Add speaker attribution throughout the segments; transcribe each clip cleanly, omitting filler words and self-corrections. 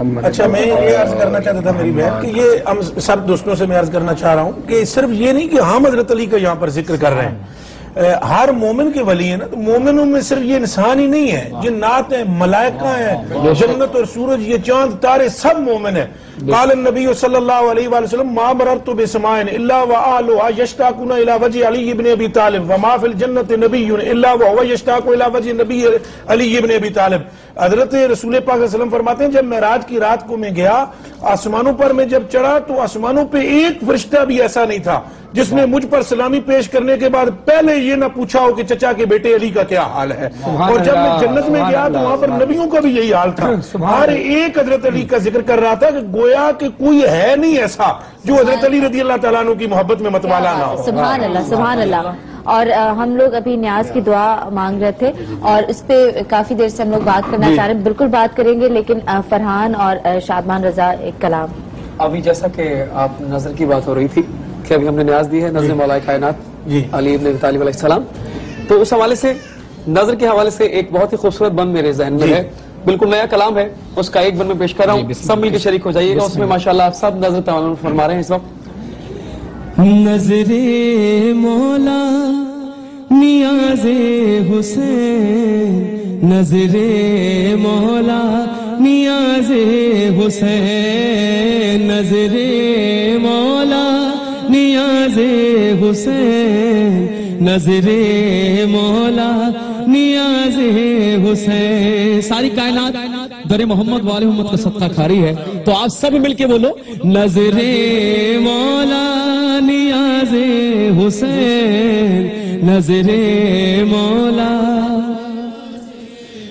Speaker 1: محمد.
Speaker 2: اچھا میں یہ عرض کرنا چاہتا تھا میری بہن کہ یہ ہم سب دوستوں سے میں عرض کرنا چاہ رہا ہوں کہ صرف یہ نہیں کہ ہم حضرت علی کا یہاں پر ذکر کر رہے ہیں. ہر مومن کے ولی ہے نا، تو مومنوں میں صرف یہ انسان ہی نہیں ہے، جنات ہیں، ملائکہ ہیں، جنت اور سورج، یہ چاند تارے سب مومن ہیں. قال النبی صلی اللہ علیہ وآلہ وسلم ما مررت بسماء الا واهلها يشتاقون الى وجه علي بن ابي طالب وما في الجنة نبي الا وهو يشتاق الى وجه نبی علی بن ابی طالب. حضرت رسول پاک صلی اللہ علیہ وسلم فرماتے ہیں جب معراج کی رات کو میں گیا، آسمانوں پر میں جب چڑھا تو آسمانوں پہ ایک فرشتہ بھی ایسا نہیں تھا جس نے مجھ پر سلامی پیش کرنے کے بعد پہلے یہ نہ پوچھا ہو کہ چچا کے بیٹے علی کا کیا حال ہے. اور جب میں جنت میں گیا تو وہاں پر نبیوں کا بھی یہی حال تھا، ہر ایک حضرت علی کا ذکر کر رہا تھا کہ گویا کہ کوئی ہے نہیں ایسا جو حضرت علی رضی اللہ تعالیٰ عنہ کی محبت میں متوالا نہ ہو.
Speaker 3: سبحان اللہ، سبحان اللہ. اور ہم لوگ ابھی نیاز کی دعا مانگ رہے تھے اور اس پہ کافی دیر سے ہم لوگ بات کرنا چاہ رہے ہیں. بالکل بات کریں گے، لیکن فرحان اور شادمان رضا ایک کلام.
Speaker 4: ابھی جیسا کہ آپ نظر کی بات ہو رہی تھی کہ ابھی ہم نے نیاز دی ہے نظر مولا کائنات علی ابن ابی طالب علیہ السلام، تو اس حوالے سے نظر کے حوالے سے ایک بہت ہی خوبصورت بند میرے ذہن میں ہے، بالکل نیا کلام ہے، اس کا ایک بند میں پیش کر رہا ہوں، سب مل کے شریک ہو جائیے گا. اس میں ماشاءاللہ آپ سب نظر تعامل فرما رہے ہیں اس وقت.
Speaker 5: نظر مولا نیاز حسین، نظر مولا نیاز حسین، نظر مولا نیاز حسین، نظر مولا نیاز حسین. ساری کائنات در محمد والے محمد کا صدقہ کھا رہی ہے، تو آپ سب مل کے بولو نظر مولا نیاز حسین، نظر مولا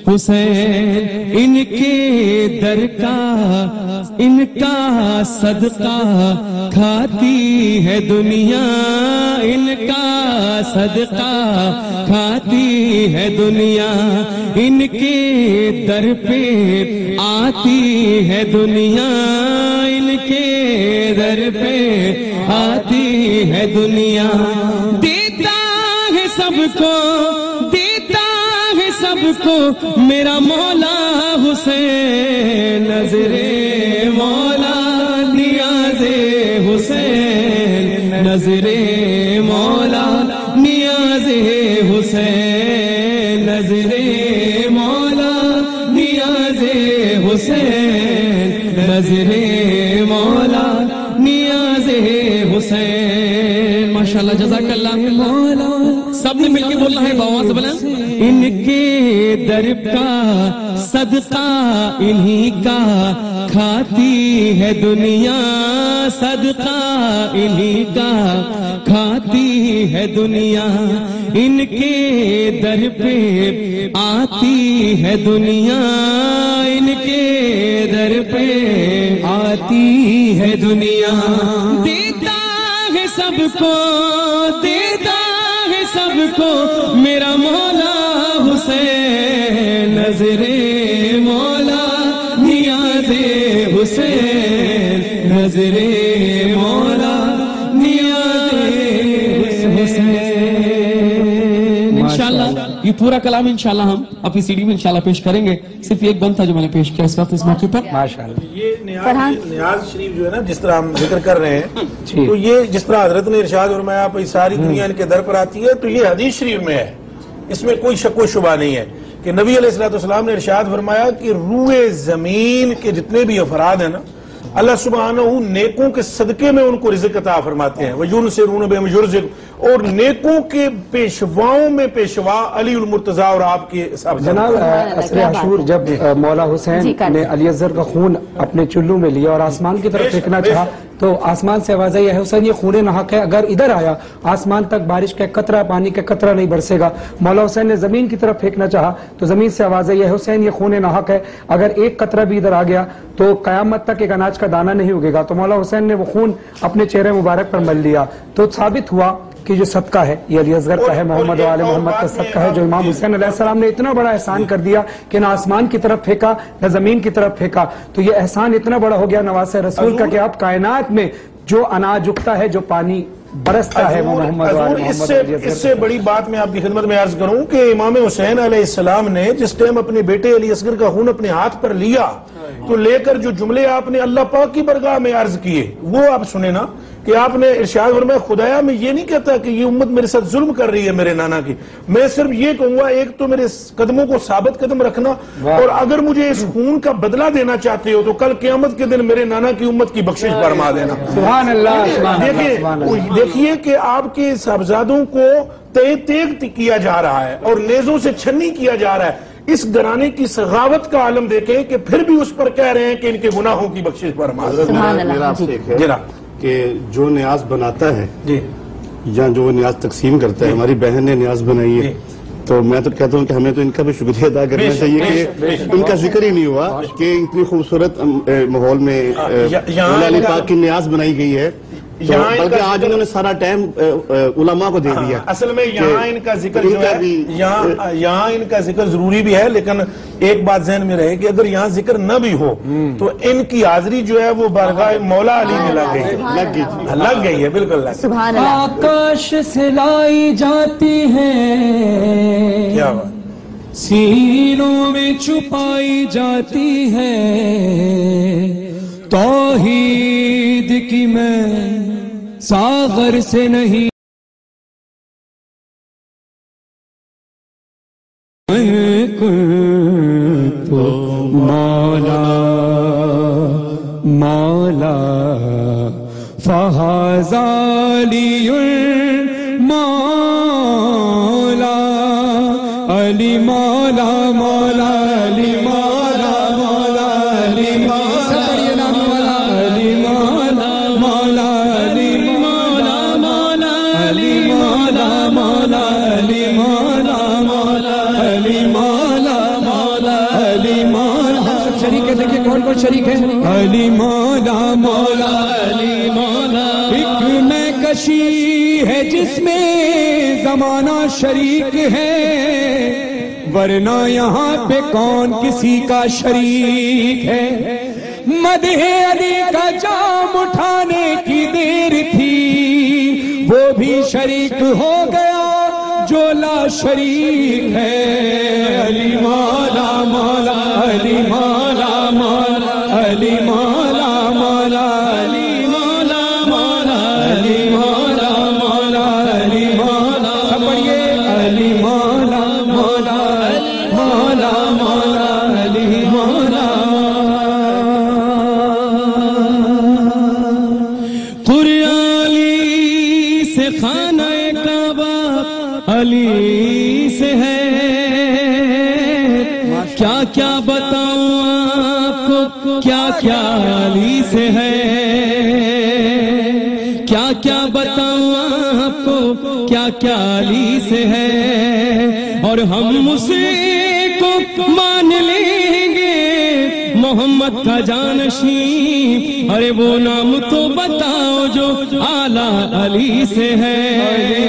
Speaker 5: حسین. ان کے در کا ان کا صدقہ کھاتی ہے دنیا، ان کا صدقہ کھاتی ہے دنیا، ان کے در پہ آتی ہے دنیا، ان کے در پہ آتی ہے دنیا. دیتا ہے سب کو، دیتا ہے سب کو میرا مولا حسین، نظر مولا نیاز حسین، نظر مولا نیاز حسین، نظر مولا نیاز حسین، نظر مولا نیاز حسین. ماشاءاللہ جزاک اللہ. مولا سب نے مل کے بولنا ہے بآواز بلند. ان کے در کا صدقہ انہی کا کھاتی ہے دنیا، صدقہ انہی کا کھاتی ہے دنیا، ان کے در پہ آتی ہے دنیا، ان کے در پہ آتی ہے دنیا. دیتا ہے سب کو، دیتا ہے سب کو میرا مولا حسین، نظر مولا نیاز حسین، نظر مولا نیاز حسین. انشاءاللہ یہ پورا کلام انشاءاللہ ہم اپنی سی ڈی میں انشاءاللہ پیش کریں گے. صرف ایک بند تھا جو میں نے پیش کیا اس وقت اس موقع پر.
Speaker 1: ماشاءاللہ
Speaker 2: یہ نیاز شریف جو ہے نا جس طرح ہم ذکر کر رہے ہیں، تو یہ جس طرح حضرت نے ارشاد فرمایا ساری دنیا ان کے در پر آتی ہے، تو یہ حدیث شریف میں ہے، اس میں کوئی شک و شبہ نہیں ہے کہ نبی علیہ السلام نے ارشاد فرمایا کہ روئے زمین کے جتنے بھی افراد ہیں نا، اللہ سبحانہ نیکوں کے صدقے میں ان کو رزق عطا فرماتے ہیں. وَيُنْصِرُونَ بِهِمْ يُرْزِقُ، اور نیکوں کے پیشواؤں میں پیشوا علی المرتضیٰ اور آپ کے صاحب.
Speaker 1: جناب عصر عاشور جب مولا حسین نے علی اصغر کا خون اپنے چلو میں لیا اور آسمان کی طرف پھینکنا چاہا تو آسمان سے آواز آئی ہے حسین یہ خون ناحق ہے، اگر ادھر آیا آسمان تک بارش کا قطرہ پانی کا قطرہ نہیں برسے گا. مولا حسین نے زمین کی طرف پھینکنا چاہا تو زمین سے آواز آئی ہے حسین یہ خون ناحق ہے، اگر ایک قطرہ بھی ادھر آ گیا تو قیامت تک ایک اناج کا دانہ نہیں اگے گا. تو مولا حسین نے وہ خون اپنے چہرے مبارک پر مل لیا، تو ثابت ہوا کہ جو صدقہ ہے یہ علی اصغر کا ہے، محمد و آل محمد کا صدقہ ہے جو امام حسین علیہ السلام نے اتنا بڑا احسان کر دیا کہ نہ آسمان کی طرف پھینکا نہ زمین کی طرف پھینکا. تو یہ احسان اتنا بڑا ہو گیا نواز رسول کا کہ اب کائنات میں جو اناج اگتا ہے جو پانی برستا ہے وہ محمد و آل محمد.
Speaker 2: اس سے بڑی بات میں آپ کی خدمت میں عرض کروں کہ امام حسین علیہ السلام نے جس ٹائم اپنے بیٹے علی اصغر کا خون اپنے ہاتھ پر لیا تو لے کر جو جملے آپ نے اللہ پاک کی برگاہ میں عرض کیے وہ آپ سنیں نا کہ آپ نے ارشاد فرمایا خدایا میں یہ نہیں کہتا کہ یہ امت میرے ساتھ ظلم کر رہی ہے میرے نانا کی، میں صرف یہ کہوں گا ایک تو میرے قدموں کو ثابت قدم رکھنا، اور اگر مجھے اس خون کا بدلہ دینا چاہتے ہو تو کل قیامت کے دن میرے نانا کی امت کی بخشش فرما دینا۔
Speaker 1: سبحان اللہ۔
Speaker 2: دیکھیے کہ آپ کے صاحبزادوں کو تیغ کیا جا رہا ہے اور نیزوں سے چھنی کیا جا رہا ہے، اس گھرانے کی سخاوت کا عالم دیکھیں کہ پھر بھی اس پر کہہ رہے ہیں کہ ان کے گناہوں کی بخشش فرما دینا۔
Speaker 6: میرا آپ سے ایک ہے کہ جو نیاز بناتا ہے یا جو نیاز تقسیم کرتا ہے، ہماری بہن نے نیاز بنائی ہے تو میں تو کہتا ہوں کہ ہمیں تو ان کا بھی شکریہ ادا کرنا چاہیے کہ ان کا ذکر ہی نہیں ہوا کہ اتنی خوبصورت ماحول میں مولا علی پاک کی نیاز بنائی گئی ہے، بلکہ آج انہوں نے سارا ٹائم علماء کو دے دیا۔
Speaker 2: اصل میں یہاں ان کا ذکر جو ہے یہاں ان کا ذکر ضروری بھی ہے، لیکن ایک بات ذہن میں رہے کہ اگر یہاں ذکر نہ بھی ہو تو ان کی حاضری جو ہے وہ بارگاہ مولا علی میں لگ گئی ہے، بالکل
Speaker 3: سبحان اللہ۔
Speaker 5: آکاش سے لائی جاتی ہے
Speaker 2: کیا بات،
Speaker 5: سینوں میں چھپائی جاتی ہے، توحید کی میں ساغر سے نہیں تو مولا مولا فہذا علی مولا علی مولا مولا علی مولا مولا علی مولا علی مولا مولا علی مولا مولا علی مولا مولا علی مولا مولا علی مولا مولا علی مولا
Speaker 1: شریک ہے، دیکھیں کون کون شریک ہے۔
Speaker 5: علی مولا مولا علی مولا، ایک میں کشی ہے جس میں زمانہ شریک ہے، ورنہ یہاں پہ کون کسی کا شریک ہے۔ مدح علی کا جام اٹھانے کی دیر تھی، وہ بھی شریک ہو گیا جو لا شریک ہے۔ علی مولا مولا علی مولا مولا علی مولا مولا علی مولا مولا علی مولا مولا علی مولا، سب پڑھیے علی مولا مولا مولا مولا علی مولا۔ قرآن سے خانہ کعبہ علی سے ہے، کیا کیا بتاؤں آپ کو کیا کیا علی سے ہے، کیا کیا بتاؤں آپ کو کیا کیا علی سے ہے، اور ہم اسے کو مان لیں گے محمد کا جانشین، ارے وہ نام تو بتاؤ جو اعلیٰ علی سے ہے۔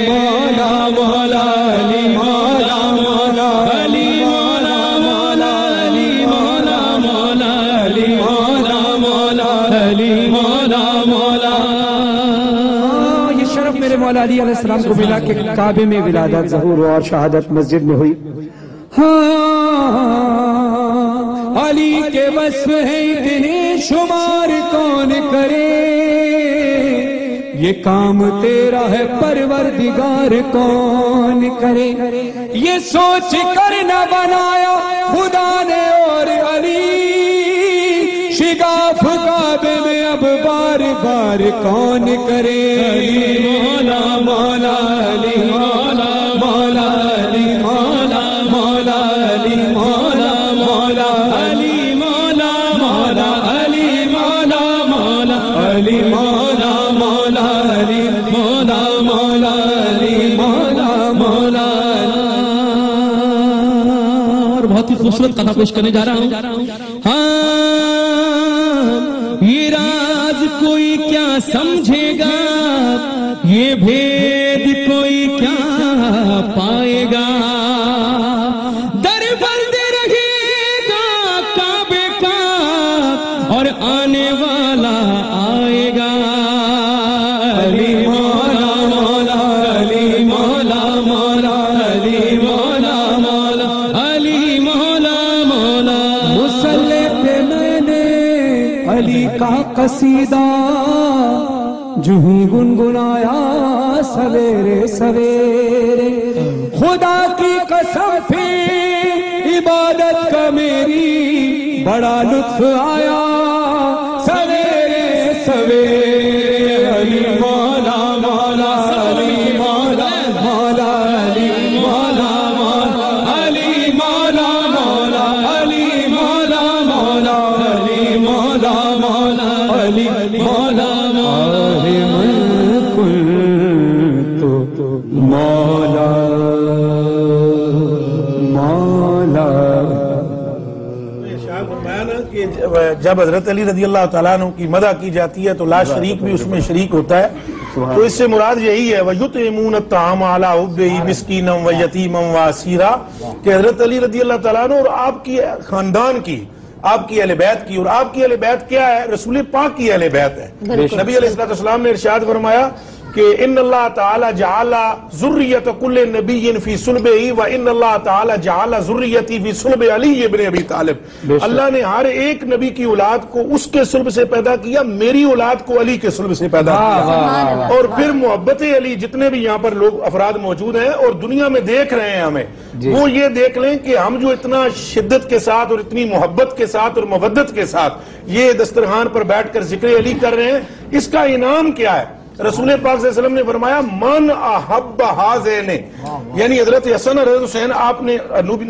Speaker 5: مولا مولا علی مولا مولا علی مولا مولا علی مولا مولا علی مولا مولا علی مولا مولا۔
Speaker 1: یہ شرف میرے مولا علی علیہ السلام کو ملا کہ کعبے میں ولادت ظہور اور شہادت مسجد میں ہوئی۔
Speaker 5: علی کے وصف ہے اتنے شمار کون کرے، یہ کام تیرا ہے پروردگار کون کرے، یہ سوچ کر نہ بنایا خدا نے اور علی، شگاف کعبے میں اب بار بار کون کرے۔ علی مولا مولا علی مولا مولا علی مولا مولا علی مولا مولا علی مولا مولا علی مولا مولا علی مولا مولا علی مولا مولا علی مولا مولا۔ اور بہت ہی خوبصورت قطعہ پیش کرنے جا رہا ہوں۔ ہاں یہ راز کوئی کیا سمجھے گا، یہ بھید کوئی کیا پائے گا، در بند رہے گا کعبے کا اور آنے والا آئے گا۔ علی مولا مولا علی مولا مولا علی مولا مولا علی مولا مولا۔
Speaker 1: مسلح پہ میں نے
Speaker 5: علی کا قصیدہ جو ہی گنگنایا سویرے سویرے، خدا کی قسم پھر عبادت کا میری بڑا لطف آیا سویرے سویرے، علی مولا مولا علی مولا مولا علی مولا مولا علی مولا مولا علی مولا مولا علی مولا مولا علی مولا مولا مولا۔
Speaker 2: جب حضرت علی رضی اللہ تعالیٰ عنہ کی مدح کی جاتی ہے تو لا شریک بھی اس میں شریک ہوتا ہے، تو اس سے مراد یہی ہے وَيُطْعِمُونَ الطَّعَامَ عَلَىٰ حُبِّهِ مِسْكِينًا وَيَتِيمًا وَأَسِيرًا، کہ حضرت علی رضی اللہ تعالیٰ عنہ اور آپ کی خاندان کی، آپ کی اہل بیت کی، اور آپ کی اہل بیت کیا ہے؟ رسول پاک کی اہل بیت ہے۔ نبی علیہ السلام نے ارشاد فرمایا کہ ان اللہ تعالی جعل ذریت کل نبی فی صلبہ و ان اللہ تعالی جعل ذریتی فی صلب علی ابن ابی طالب، اللہ نے ہر ایک نبی کی اولاد کو اس کے صلب سے پیدا کیا، میری اولاد کو علی کے صلب سے پیدا کیا۔ اور پھر محبت علی، جتنے بھی یہاں پر لوگ افراد موجود ہیں اور دنیا میں دیکھ رہے ہیں ہمیں، وہ یہ دیکھ لیں کہ ہم جو اتنا شدت کے ساتھ اور اتنی محبت کے ساتھ اور مودت کے ساتھ یہ دسترخوان پر بیٹھ کر ذکر علی کر رہے ہیں، اس کا انعام کیا ہے؟ رسول پاک صلی اللہ علیہ وسلم نے فرمایا من احب ہذین، یعنی حضرت حسن اور حضرت حسین، آپ نے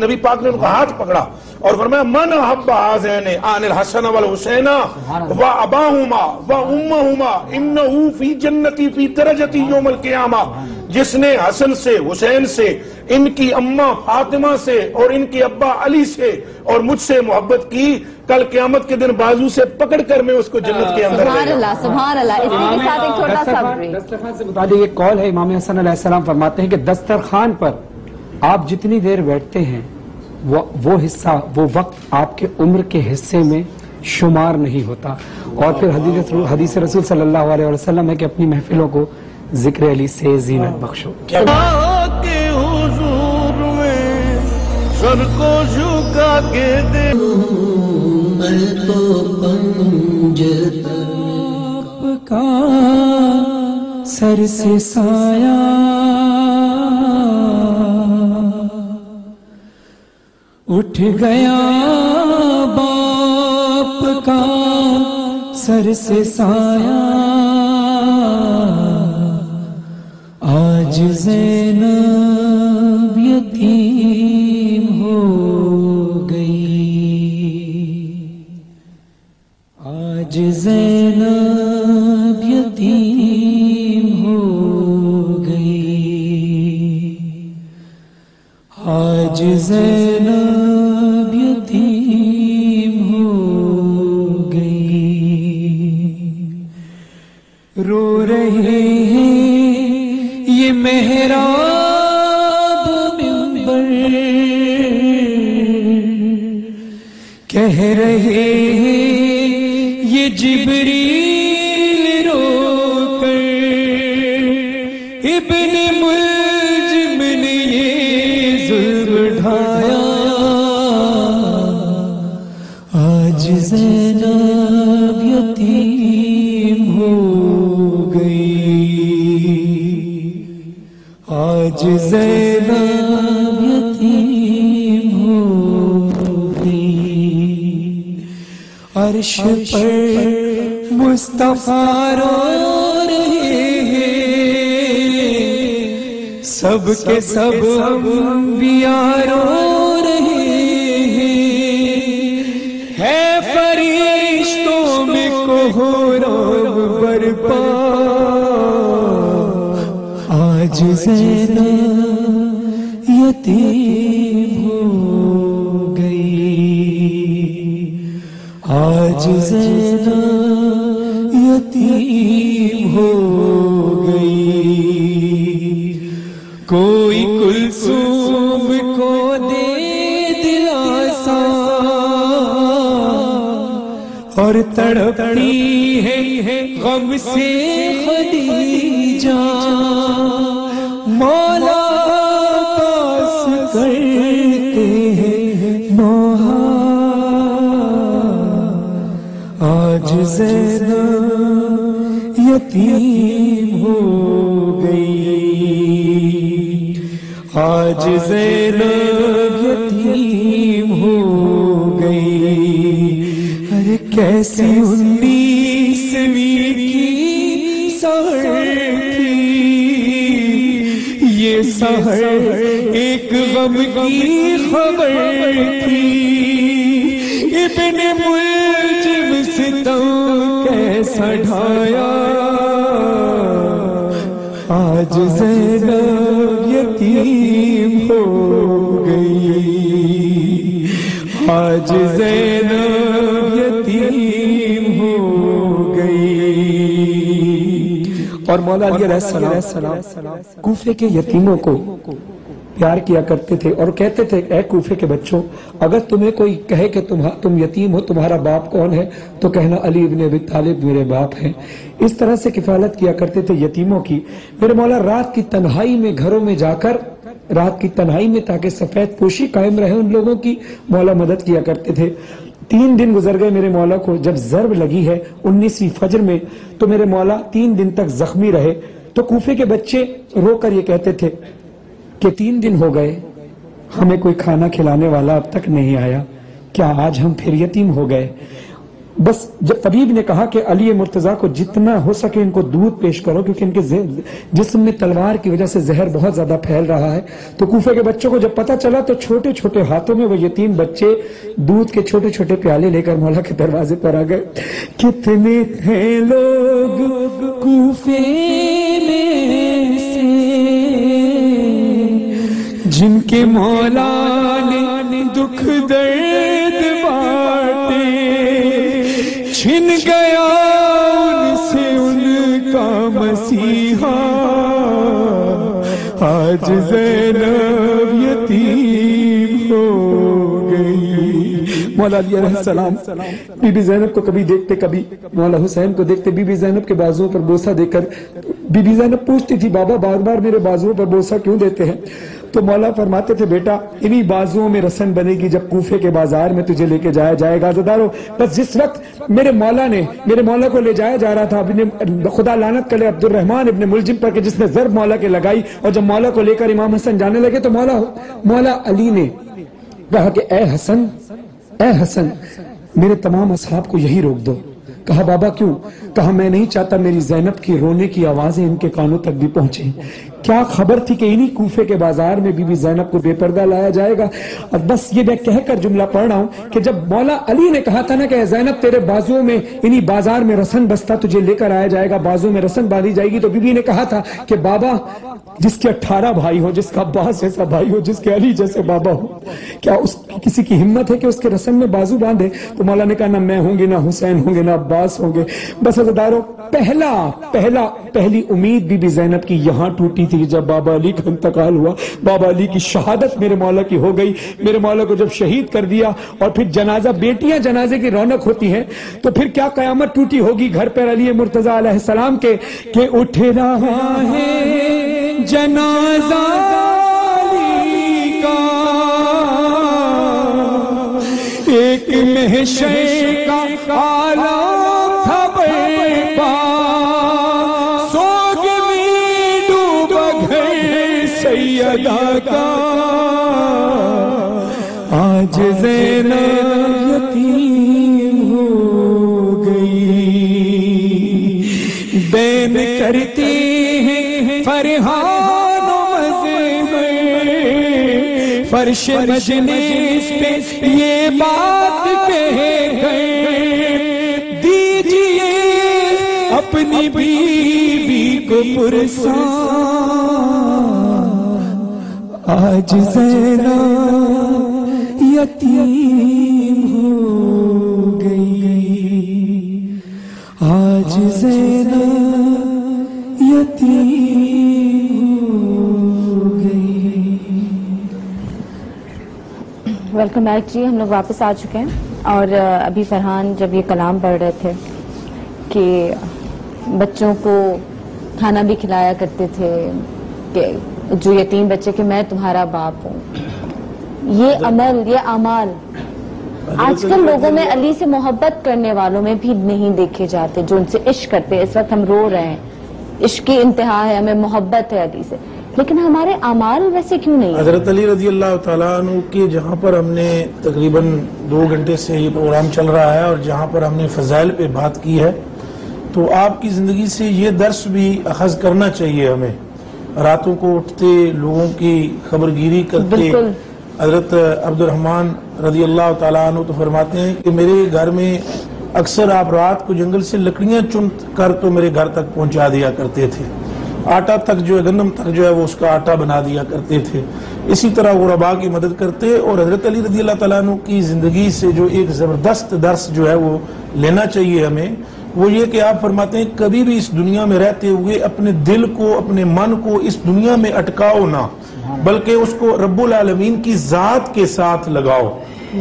Speaker 2: نبی پاک نے ان کا ہاتھ پکڑا اور فرمایا من احب ہذین آن الحسن والحسین و اباہما و امہما انہ فی جنتی فی درجتی یوم القیامہ، جس نے حسن سے، حسین سے، ان کی اماں فاطمہ سے اور ان کی ابا علی سے اور مجھ سے محبت کی، کل قیامت کے دن بازو سے پکڑ کر میں اس کو جنت کے اندر
Speaker 3: سبحان اللہ سبحان اللہ۔ اسی کے ساتھ ایک چھوٹا سا
Speaker 1: دسترخوان سے متعلق ایک قول ہے، امام حسن علیہ السلام فرماتے ہیں کہ دسترخوان پر آپ جتنی دیر بیٹھتے ہیں وہ حصہ، وہ وقت آپ کے عمر کے حصے میں شمار نہیں ہوتا۔ اور پھر حدیث رسول صلی اللہ علیہ وسلم ہے کہ اپنی محفلوں کو ذکر علی سے زینت بخشو۔
Speaker 5: سر کو جھکا کے دے میں تو پنجر آپ کا سر سے سایہ اٹھ گیا، باپ کا سر سے سایہ آج زینب یتیم ہو گئی، آج زینب یتیم ہو گئی، آج زینب یتیم ہو گئی، رو رہے ہیں یہ محراب منبر، کہہ رہے ہیں یہ جبریل رو کر، ابن ملجم نے یہ ظلم ڈھایا، آج زینب یتیم ہو گئی، آج زینب یتیم ہو گئی، عرش پر مصطفیٰ رو رہے ہیں، سب کے سب انبیاء رو رہے ہیں، ہے فرشتوں میں کوہرام برپا، آج زینب یتیم ہو گئی، آج زینب یتیم ہو گئی، کوئی کلثوم کو دے دلاسا اور تڑپتی ہے غم سے خدیجہ، مولا پاس کرتے ہیں نوحہ، آج زینب یتیم ہو گئی، آج زینب یتیم ہو گئی، ارے کیسی 19ویں کی سحر تھی یہ، سحر ایک غم کی خبر تھی، ابن ملجم ستم کیسا ڈھایا، آج زینب یتیم ہو گئی، آج زینب یتیم ہو گئی۔
Speaker 1: اور مولا علی علیہ السلام کوفے کے یتیموں کو پیار کیا کرتے تھے اور کہتے تھے اے کوفے کے بچوں، اگر تمہیں کوئی کہے کہ تم یتیم ہو، تمہارا باپ کون ہے، تو کہنا علی ابن ابی طالب میرے باپ ہیں۔ اس طرح سے کفالت کیا کرتے تھے یتیموں کی۔ میرے مولا رات کی تنہائی میں گھروں میں جا کر، رات کی تنہائی میں تاکہ سفید پوشی قائم رہے ان لوگوں کی، مولا مدد کیا کرتے تھے۔ 3 دن گزر گئے میرے مولا کو، جب ضرب لگی ہے 19ویں فجر میں تو میرے مولا 3 دن تک زخمی رہے۔ تو کوفے کے بچے رو کر یہ کہتے تھے کہ 3 دن ہو گئے ہمیں کوئی کھانا کھلانے والا اب تک نہیں آیا، کیا آج ہم پھر یتیم ہو گئے؟ بس جب طبیب نے کہا کہ علی مرتضیٰ کو جتنا ہو سکے ان کو دودھ پیش کرو، کیونکہ ان کے جسم میں تلوار کی وجہ سے زہر بہت زیادہ پھیل رہا ہے، تو کوفے کے بچوں کو جب پتا چلا تو چھوٹے چھوٹے ہاتھوں میں وہ یتیم بچے دودھ کے چھوٹے چھوٹے پیالے لے کر مولا کے دروازے پر آ گئے۔
Speaker 5: کتنے تھے لوگ کوفے میں سے جن کے مولا نے دکھ درد بانٹے، چھن گیا ان سے ان کا مسیحا، آج زینب یتیم ہو گئی۔
Speaker 1: مولا علی علیہ السلام بی بی زینب کو کبھی دیکھتے، کبھی مولا حسین کو دیکھتے، بی بی زینب کے بازوؤں پر بوسہ دے کر بی بی زینب پوچھتی تھی بابا بار بار میرے بازوؤں پر بوسہ کیوں دیتے ہیں؟ تو مولا فرماتے تھے بیٹا انہی بازوؤں میں رسن بنے گی جب کوفے کے بازار میں تجھے لے کے جایا جائے گا۔ عزادارو، بس جس وقت میرے مولا کو لے جایا جا رہا تھا، خدا لعنت کرے عبد الرحمن ابن ملجم پر کہ جس نے ضرب مولا کے لگائی، اور جب مولا کو لے کر امام حسن جانے لگے تو مولا علی نے کہا کہ اے حسن میرے تمام اصحاب کو یہی روک دو۔ کہا بابا کیوں؟ کہا میں نہیں چاہتا میری زینب کی رونے کی آوازیں ان کے کانوں تک بھی پہنچیں۔ کیا خبر تھی کہ انہی کوفے کے بازار میں بی بی زینب کو بے پردہ لایا جائے گا؟ اور بس یہ میں کہہ کر جملہ پڑھ رہا ہوں کہ جب مولا علی نے کہا تھا نا کہ زینب تیرے بازوؤں میں انہی بازار میں رسن بستہ تجھے لے کر آیا جائے گا، بازوؤں میں رسن باندھی جائے گی، تو بی بی نے کہا تھا کہ بابا جس کے 18 بھائی ہو، جس کا عباس جیسا بھائی ہو، جس کے علی جیسے بابا ہو، کیا اس کسی کی ہمت ہے کہ اس کے رسن میں بازو باندھے؟ تو مولا نے کہا نہ میں ہوں گی، نہ حسین ہوں گے، نہ عباس ہوں گے۔ بس عزادارو، پہلی امید بی بی زینب کی یہاں ٹوٹی تھی جب بابا علی کا انتقال ہوا۔ بابا علی کی شہادت میرے مولا کی ہو گئی۔ میرے مولا کو جب شہید کر دیا اور پھر جنازہ، بیٹیاں جنازے کی رونق ہوتی ہیں، تو پھر کیا قیامت ٹوٹی ہوگی گھر پر علی مرتضیٰ علیہ السلام کے کہ اٹھ رہا ہے جنازہ علی کا، ایک محشر کا عالم تھا برپا، سوگ میں ڈوبا گھر سیدہ کا، آج زینب یتیم ہو گئی۔ بین کرتے ہیں فرحان و مظہر، فرش مجلس پہ یہ بات کہہ گئے، دیجئے اپنی بیوی کو پرسان، آج زینب یتیم ہو گئی، آج زینب یتیم ہو گئی۔
Speaker 3: ویلکم بیک جی، ہم لوگ واپس آ چکے ہیں، اور ابھی فرحان جب یہ کلام پڑھ رہے تھے کہ بچوں کو کھانا بھی کھلایا کرتے تھے کہ جو یتیم بچے کہ میں تمہارا باپ ہوں، یہ عمل، یہ اعمال آج کل لوگوں میں علی سے محبت کرنے والوں میں بھی نہیں دیکھے جاتے جو ان سے عشق کرتے ہیں. اس وقت ہم رو رہے ہیں, عشق کی انتہا ہے, ہمیں محبت ہے علی سے, لیکن ہمارے اعمال ویسے کیوں نہیں ہیں؟
Speaker 2: حضرت علی رضی اللہ تعالیٰ عنہ کے جہاں پر ہم نے تقریباً 2 گھنٹے سے یہ پروگرام چل رہا ہے اور جہاں پر ہم نے فضائل پہ بات کی ہے, تو آپ کی زندگی سے یہ درس بھی اخذ کرنا چاہیے ہمیں. راتوں کو اٹھتے, لوگوں کی خبرگیری کرتے. حضرت عبد الرحمن رضی اللہ تعالیٰ عنہ تو فرماتے ہیں کہ میرے گھر میں اکثر آپ رات کو جنگل سے لکڑیاں چن کر تو میرے گھر تک پہنچا دیا کرتے تھے. آٹا تک جو ہے, گندم تک جو ہے وہ اس کا آٹا بنا دیا کرتے تھے. اسی طرح غرباء کی مدد کرتے. اور حضرت علی رضی اللہ تعالیٰ عنہ کی زندگی سے جو ایک زبردست درس جو ہے وہ لینا چاہیے ہمیں, وہ یہ کہ آپ فرماتے ہیں کبھی بھی اس دنیا میں رہتے ہوئے اپنے دل کو, اپنے من کو اس دنیا میں اٹکاؤ نہ, بلکہ اس کو رب العالمین کی ذات کے ساتھ لگاؤ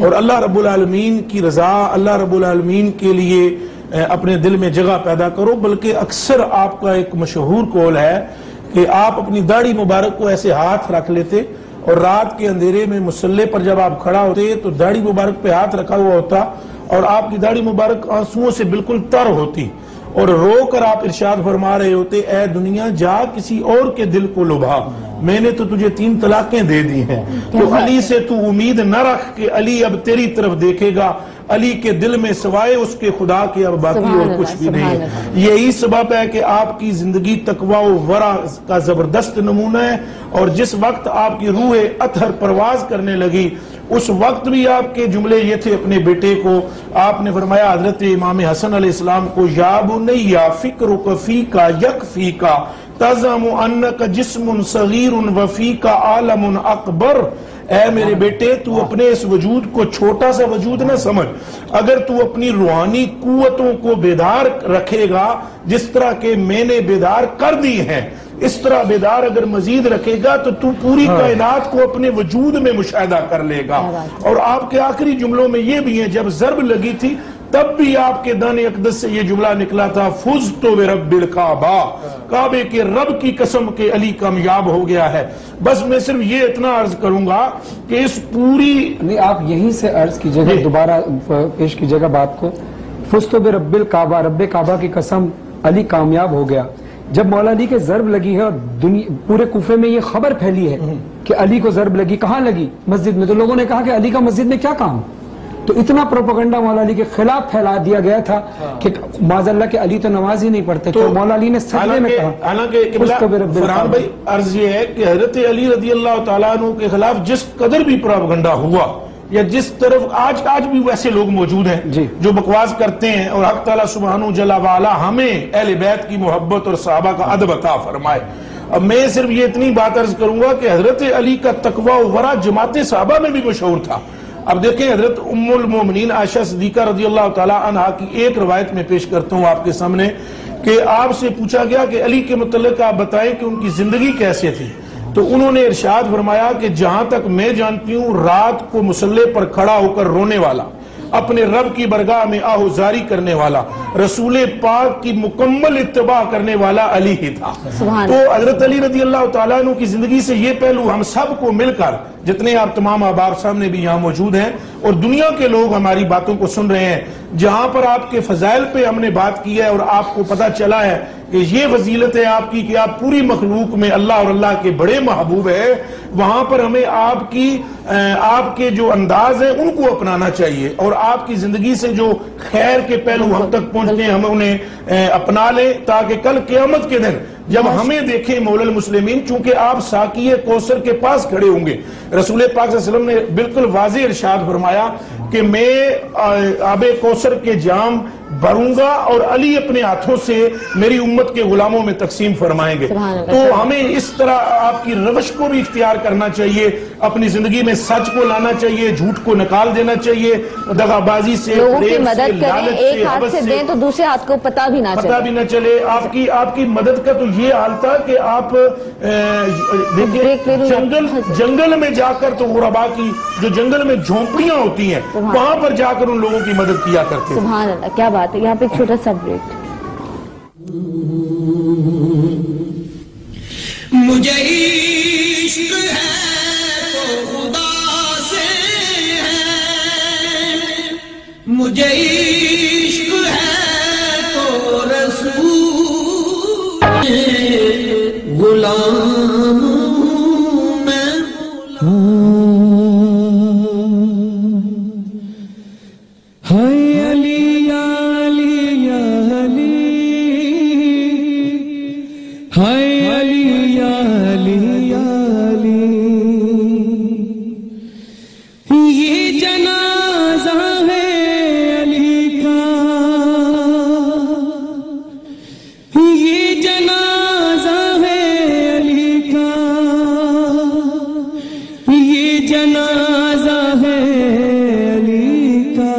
Speaker 2: اور اللہ رب العالمین کی رضا, اللہ رب العالمین کے لیے اپنے دل میں جگہ پیدا کرو. بلکہ اکثر آپ کا ایک مشہور قول ہے کہ آپ اپنی داڑھی مبارک کو ایسے ہاتھ رکھ لیتے اور رات کے اندھیرے میں مصلی پر جب آپ کھڑا ہوتے تو داڑھی مبارک پہ ہاتھ رکھا ہوا ہوتا اور آپ کی داڑھی مبارک آنسوؤں سے بالکل تر ہوتی اور رو کر آپ ارشاد فرما رہے ہوتے, اے دنیا جا کسی اور کے دل کو لبھا, میں نے تو تجھے 3 طلاقیں دے دی ہیں. تو علی سے تو امید نہ رکھ کہ علی اب تیری طرف دیکھے گا. علی کے دل میں سوائے اس کے خدا کے اب باقی اور کچھ بھی نہیں ہے. یہی سبب ہے کہ آپ کی زندگی تقوی و ورع کا زبردست نمونہ ہے. اور جس وقت آپ کی روح اطہر پرواز کرنے لگی اس وقت بھی آپ کے جملے یہ تھے اپنے بیٹے کو. آپ نے فرمایا حضرت امام حسن علیہ السلام کو, یا بنیا فکرک فیک یکفیک تزعم انک جسم صغیر وفیک عالم اکبر. اے میرے بیٹے, تو اپنے اس وجود کو چھوٹا سا وجود نہ سمجھ. اگر تو اپنی روحانی قوتوں کو بیدار رکھے گا جس طرح کہ میں نے بیدار کر دی ہیں, اس طرح بیدار اگر مزید رکھے گا تو پوری کائنات کو اپنے وجود میں مشاہدہ کر لے گا. اور آپ کے آخری جملوں میں یہ بھی ہیں, جب ضرب لگی تھی تب بھی آپ کے دان اقدس سے یہ جملہ نکلا تھا, فزت برب الکعبہ, کعبے کے رب کی قسم کے علی کامیاب ہو گیا ہے. بس میں صرف یہ اتنا عرض کروں گا کہ اس پوری
Speaker 1: نہیں, آپ یہیں سے عرض کیجئے گا, دوبارہ پیش کیجئے گا بات کو. فزت برب الکعبہ, رب کعبہ کی قسم علی کامیاب ہو گیا. جب مولا علی کے ضرب لگی ہے اور پورے کوفے میں یہ خبر پھیلی ہے کہ علی کو ضرب لگی, کہاں لگی؟ مسجد میں. تو لوگوں نے کہا کہ علی کا مسجد میں کیا کام؟ تو اتنا پروپیگنڈا مولا علی کے خلاف پھیلا دیا گیا تھا کہ معاذ اللہ کہ علی تو نماز ہی نہیں پڑھتے. تو مولا علی نے سجدے میں کہا.
Speaker 2: حالانکہ فرحان بھائی عرض یہ ہے کہ حضرت علی رضی اللہ تعالیٰ عنہ کے خلاف جس قدر بھی پروپیگنڈا ہوا یا جس طرف آج بھی ویسے لوگ موجود ہیں جو بکواس کرتے ہیں, اور حق تعالیٰ سبحانہ جل وعلا ہمیں اہل بیت کی محبت اور صحابہ کا ادب عطا فرمائے. اب میں صرف یہ اتنی بات عرض کروں گا کہ حضرت علی کا تقوی و ورع جماعت صحابہ میں بھی مشہور تھا. اب دیکھیں, حضرت ام المومنین عائشہ صدیقہ رضی اللہ تعالی عنہ کی ایک روایت میں پیش کرتا ہوں آپ کے سامنے کہ آپ سے پوچھا گیا کہ علی کے متعلق آپ بتائیں کہ ان کی زندگی کیسے تھی. تو انہوں نے ارشاد فرمایا کہ جہاں تک میں جانتی ہوں رات کو مصلی پر کھڑا ہو کر رونے والا, اپنے رب کی برگاہ میں آہوزاری کرنے والا, رسول پاک کی مکمل اتباع کرنے والا علی ہی تھا. تو حضرت علی رضی اللہ تعالیٰ عنہ کی زندگی سے یہ پہلو ہم سب کو مل کر, جتنے آپ تمام احباب سامنے بھی یہاں موجود ہیں اور دنیا کے لوگ ہماری باتوں کو سن رہے ہیں, جہاں پر آپ کے فضائل پہ ہم نے بات کی ہے اور آپ کو پتہ چلا ہے کہ یہ فضیلت ہے آپ کی کہ آپ پوری مخلوق میں اللہ اور اللہ کے بڑے محبوب ہیں, وہاں پر ہمیں آپ کے جو انداز ہیں ان کو اپنانا چاہیے اور آپ کی زندگی سے جو خیر کے پہلو ہم تک پہنچتے ہیں ہم انہیں اپنا لیں, تاکہ کل قیامت کے دن جب ہمیں دیکھیں مولا المسلمین, چونکہ آپ ساقی کوثر کے پاس کھڑے ہوں گے. رسول پاک صلی اللہ علیہ وسلم نے بالکل واضح ارشاد فرمایا کہ میں آب کوثر کے جام بھروں گا اور علی اپنے ہاتھوں سے میری امت کے غلاموں میں تقسیم فرمائیں گے. تو ہمیں اس طرح آپ کی روش کو بھی اختیار کرنا چاہیے, اپنی زندگی میں سچ کو لانا چاہیے, جھوٹ کو نکال دینا چاہیے, دغا بازی سے,
Speaker 3: لوگوں کی مدد کریں, ایک ہاتھ سے دیں تو دوسرے ہاتھ کو پتہ بھی نہ چلے.
Speaker 2: آپ کی مدد کا تو یہ حال تھا کہ آپ جنگل میں جا کر تو غربا کی جو جنگل میں جھونپڑیاں ہوتی ہیں وہاں پر جا کر ان لوگوں کی مدد کیا کرتے.
Speaker 3: سبحان اللہ, کیا بات ہے. یہاں پہ ایک چھوٹا سا بریک.
Speaker 5: مجھے عشق ہے تو خدا سے ہے, مجھے عشق ہے تو رسول غلام میں ہے علی یا علی یا علی ہے علی یا علی یا علی یہ جنازہ ہے علی کا یہ جنازہ ہے علی کا یہ جنازہ ہے علی کا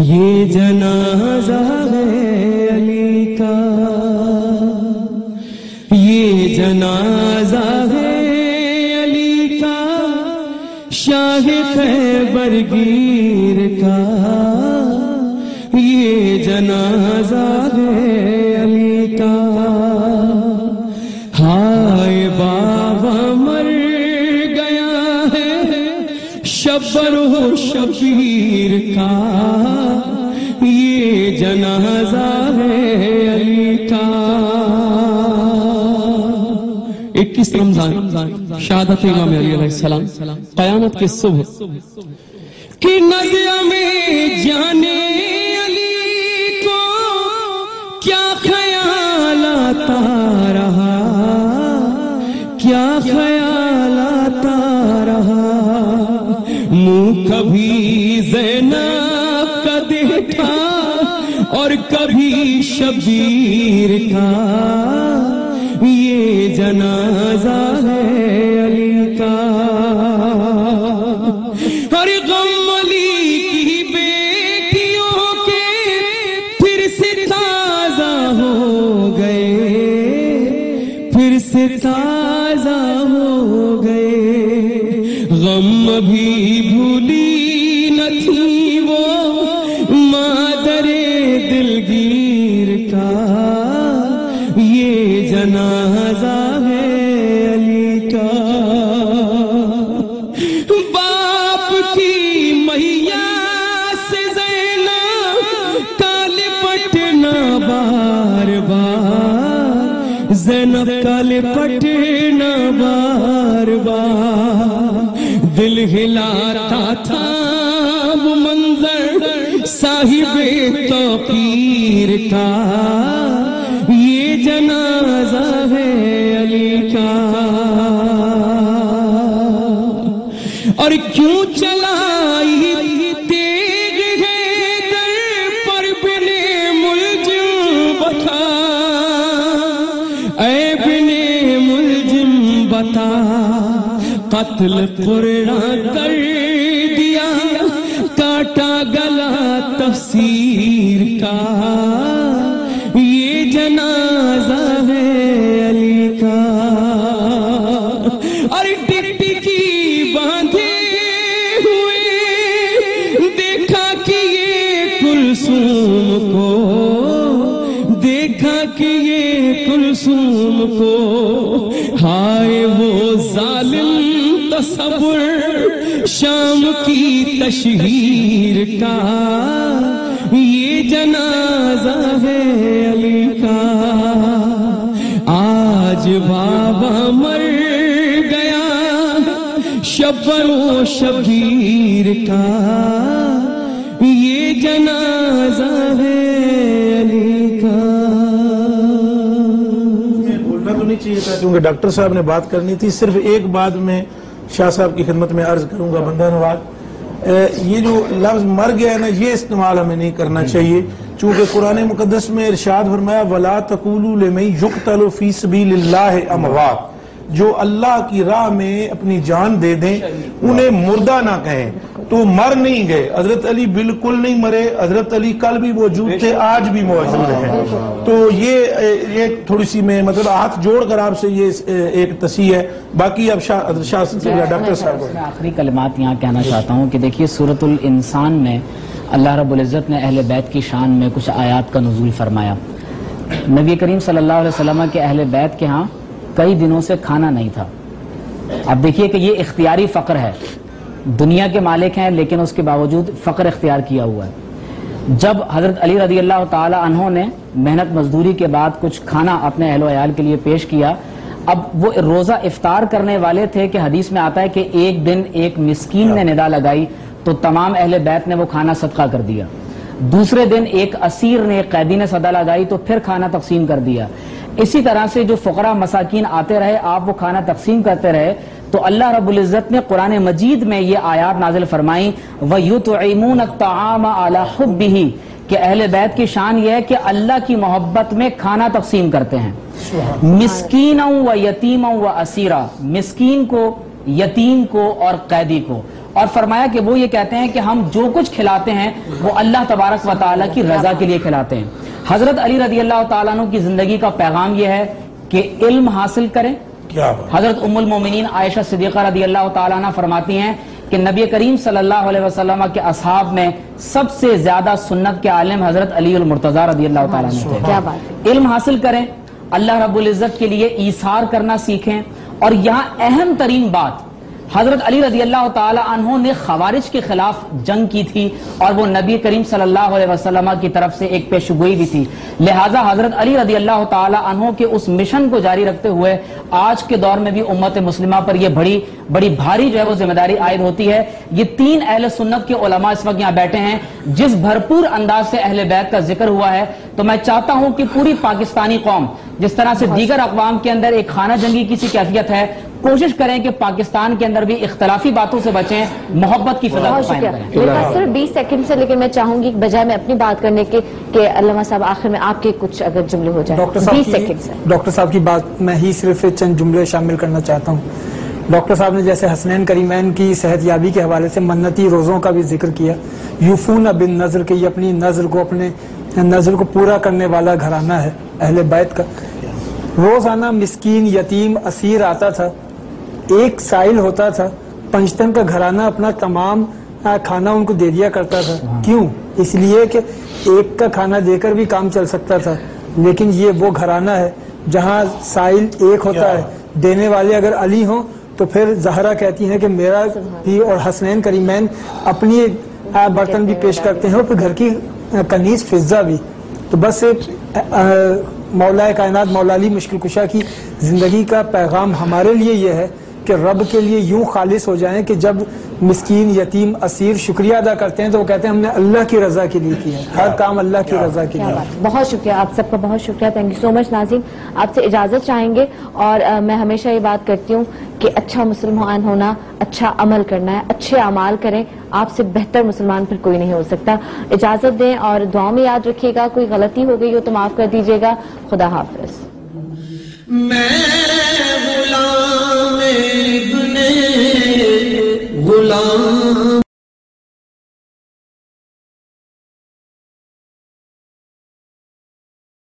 Speaker 5: یہ جنازہ ہے علی کا یہ جنازہ ہے علی کا شاہ خیبر گیر کا یہ جنازہ ہے علی کا ہائے بابا مر گیا ہے شبر و شبیر کا یہ جنازہ ہے علی کا 21 رمضان شہادت امام علی علیہ السلام قیامت کی صبح کی نظر میں جانے علی کو کیا خیال آتا رہا کیا خیال آتا رہا منہ کبھی زینب کا دیکھا اور کبھی شبیر کا یہ جنازہ ہے علی کا ہر غم علی کی بیٹیوں کے پھر سے تازہ ہو گئے پھر سے تازہ ہو گئے غم بھی بھولی نہ تھی وہ مادر دلگیر کا یہ جنازہ ہے علی کا باپ کی مہیا سے زینب کا لپٹنا بار بار زینب کا لپٹنا بار بار دل ہلاتا تھا وہ منظر صاحب توقیر کا یہ جنازہ ہے علی کا اور کیوں چلائی تیغ ہے در پر بن ملجم بتا اے بن ملجم بتا قتل قرآن کر دیا کاٹا گلا تفسیر کا یہ جنازہ ہے علی کا اور ٹکٹکی باندھے ہوئے دیکھا کہ یہ کلثوم کو دیکھا کہ یہ کلثوم کو ہائے وہ ظالم تصور شام کی تشہیر کا یہ جنازہ ہے علی کا آج بابا مر گیا شبر و شبیر کا یہ جنازہ ہے علی کا
Speaker 2: بولنا تو نہیں چاہیے تھا کیونکہ ڈاکٹر صاحب نے بات کرنی تھی صرف ایک بات میں شاہ صاحب کی خدمت میں عرض کروں گا بندہ نواز یہ جو لفظ مر گیا ہے نا یہ استعمال ہمیں نہیں کرنا چاہیے چونکہ قرآن مقدس میں ارشاد فرمایا وَلَا تَقُولُوا لِمَن يُقْتَلُ فِي سَبِيلِ اللَّهِ أَمْوَاتٌ جو اللہ کی راہ میں اپنی جان دے دیں انہیں مردہ نہ کہیں تو مر نہیں گئے حضرت علی بالکل نہیں مرے حضرت علی کل بھی موجود تھے آج بھی موجود ہیں تو یہ تھوڑی سی میں مطلب ہاتھ جوڑ کر آپ سے یہ ایک تصحیح ہے باقی اب شاہ ڈاکٹر صاحب
Speaker 7: میں آخری کلمات یہاں کہنا چاہتا ہوں کہ دیکھیے سورۃ الانسان میں اللہ رب العزت نے اہل بیت کی شان میں کچھ آیات کا نزول فرمایا نبی کریم صلی اللہ علیہ وسلم کے اہل بیت کے ہاں کئی دنوں سے کھانا نہیں تھا اب دیکھیے کہ یہ اختیاری فقر ہے دنیا کے مالک ہیں لیکن اس کے باوجود فقر اختیار کیا ہوا ہے. جب حضرت علی رضی اللہ تعالی عنہ نے محنت مزدوری کے بعد کچھ کھانا اپنے اہل و عیال کے لیے پیش کیا، اب وہ روزہ افطار کرنے والے تھے کہ حدیث میں آتا ہے کہ ایک دن ایک مسکین نے ندا لگائی تو تمام اہل بیت نے وہ کھانا صدقہ کر دیا. دوسرے دن ایک اسیر نے، ایک قیدی نے صدا لگائی تو پھر کھانا تقسیم کر دیا. اسی طرح سے جو فقراء مساکین آتے رہے، آپ وہ کھانا تقسیم کرتے رہے. تو اللہ رب العزت نے قرآن مجید میں یہ آیات نازل فرمائیں وَيُطْعِمُونَ الطَّعَامَ عَلَى حُبِّهِ کہ اہل بیت کی شان یہ ہے کہ اللہ کی محبت میں کھانا تقسیم کرتے ہیں. مسکینا و یتیما و اسیرا، مسکین کو، یتیم کو اور قیدی کو. اور فرمایا کہ وہ یہ کہتے ہیں کہ ہم جو کچھ کھلاتے ہیں وہ اللہ تبارک و تعالیٰ کی رضا کے لیے کھلاتے ہیں. حضرت علی رضی اللہ تعالیٰ عنہ کی زندگی کا پیغام یہ ہے کہ علم حاصل کریں. حضرت ام المومنین عائشہ صدیقہ رضی اللہ تعالیٰ عنہ فرماتی ہیں کہ نبی کریم صلی اللہ علیہ وسلم کے اصحاب میں سب سے زیادہ سنت کے عالم حضرت علی المرتضیٰ رضی اللہ تعالیٰ عنہ تھے. علم حاصل کریں، اللہ رب العزت کے لیے ایثار کرنا سیکھیں. اور یہاں اہم ترین بات، حضرت علی رضی اللہ تعالی عنہ نے خوارج کے خلاف جنگ کی تھی اور وہ نبی کریم صلی اللہ علیہ وسلم کی طرف سے ایک پیشگوئی بھی تھی. لہٰذا حضرت علی رضی اللہ تعالی عنہ کے اس مشن کو جاری رکھتے ہوئے آج کے دور میں بھی امت مسلمہ پر یہ بڑی بھاری جو ہے وہ ذمہ داری عائد ہوتی ہے. یہ تین اہل سنت کے علماء اس وقت یہاں بیٹھے ہیں. جس بھرپور انداز سے اہل بیت کا ذکر ہوا ہے تو میں چاہتا ہوں کہ پوری پاکستانی قوم جس طرح سے دیگر اقوام کے اندر ایک خانہ جنگی کی سی کیفیت ہے، کوشش کریں کہ پاکستان کے اندر بھی اختلافی باتوں سے بچیں، محبت کی فضا کو قائم کریں.
Speaker 3: میرے پاس صرف 20 سیکنڈ سے، لیکن میں چاہوں گی بجائے میں اپنی بات کرنے کے کہ علامہ صاحب آخر میں آپ کے کچھ اگر جملے ہو جائیں. 20 سیکنڈ سے
Speaker 8: ڈاکٹر صاحب کی بات میں ہی صرف چند جملے شامل کرنا چاہتا ہوں. ڈاکٹر صاحب نے جیسے حسنین کریمین کی صحت یابی کے حوالے سے منتی روزوں کا بھی ذکر کیا. یوفون بالنذر کہ یہ اپنی نظر کو پورا کرنے والا گھرانہ ہے اہل بیت کا. روزانہ مسکین، یتیم، اسیر آتا تھا، ایک سائل ہوتا تھا، پنجتن کا گھرانہ اپنا تمام کھانا ان کو دے دیا کرتا تھا. کیوں؟ اس لیے کہ ایک کا کھانا دے کر بھی کام چل سکتا تھا. لیکن یہ وہ گھرانہ ہے جہاں سائل ایک ہوتا ہے، دینے والے اگر علی ہوں تو پھر زہرا کہتی ہیں کہ میرا بھی، اور حسنین کریمین اپنی برتن بھی پیش کرتے ہیں اور پھر گھر کی کنیز فضہ بھی. تو بس مولا کائنات مولا علی مشکل کشا کی زندگی کا پیغام ہمارے لیے یہ ہے کہ رب کے لیے یوں خالص ہو جائیں کہ جب مسکین، یتیم، اسیر شکریہ ادا کرتے ہیں تو وہ کہتے ہیں ہم نے اللہ کی رضا کے لیے کیا ہے، ہر کام اللہ کی رضا کے لیے.
Speaker 3: بہت شکریہ آپ سب کا، بہت شکریہ. تھینک یو سو مچ. ناظرین آپ سے اجازت چاہیں گے، اور میں ہمیشہ یہ بات کرتی ہوں کہ اچھا مسلمان ہونا، اچھا عمل کرنا ہے، اچھے اعمال کریں. آپ سے بہتر مسلمان پھر کوئی نہیں ہو سکتا. اجازت دیں اور دعاؤں میں یاد رکھیے گا. کوئی غلطی ہو گئی ہو تو معاف کر دیجیے گا. خدا حافظ.